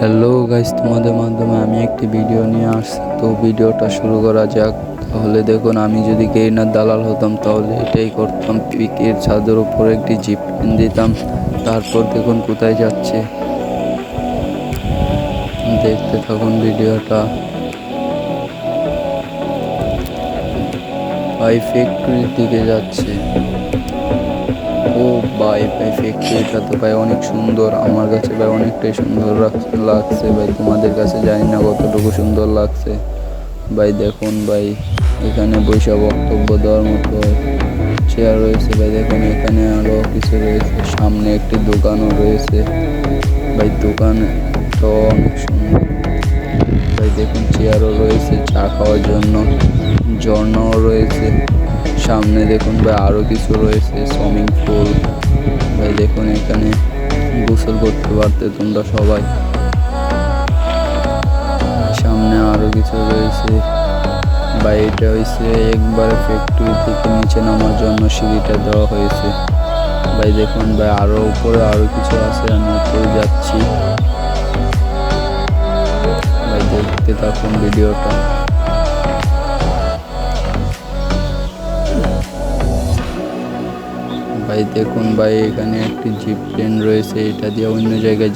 Hello guys, তোমাদের মাধ্যমে আমি একটি ভিডিও নিয়ে আসছি। তো ভিডিওটা শুরু করা যাক। তাহলে দেখুন, আমি যদি গেইনার দালাল হতাম তাহলে এটাই করতাম। পিকের ছাদের উপর একটি জিপ কিনে দিতাম। তারপর দেখুন কোথায় যাচ্ছে, দেখতে থাকুন ভিডিওটা। ভাই ফ্যাক্টরির দিকে যাচ্ছে। ও ভাই ফ্যাক্টরিটা তো ভাই অনেক সুন্দর। আমার কাছে ভাই অনেকটাই সুন্দর লাগছে ভাই। তোমাদের কাছে জানি না কতটুকু সুন্দর লাগছে ভাই। দেখুন ভাই, এখানে বৈশা বক্তব্য দেওয়ার মতো চেয়ার রয়েছে ভাই। দেখুন এখানে আরো কিছু রয়েছে, সামনে একটি দোকানও রয়েছে ভাই। দোকানটা অনেক সুন্দর ভাই। দেখুন চেয়ারও রয়েছে চা খাওয়ার জন্য, ঝর্ণাও রয়েছে সামনে। দেখুন ভাই আরো কিছু রয়েছে, সুইমিং পুল ভাই। দেখুন এখানে গোসল করতে পারতে তোমরা সবাই। সামনে আরো কিছু রয়েছে ভাই। এটা হয়েছে একবারে ফ্যাক্টরি থেকে নিচে নামার জন্য সিঁড়িটা দেওয়া হয়েছে ভাই। দেখুন ভাই আরো উপরে আরো কিছু আছে, আমি উপরে যাচ্ছি ভাই। দেখতে থাকুন ভিডিওটা। ভাই দেখুন ভাই, এখানে একটি জিপ ট্রেন রয়েছে, এটা দিয়ে অন্য জায়গায়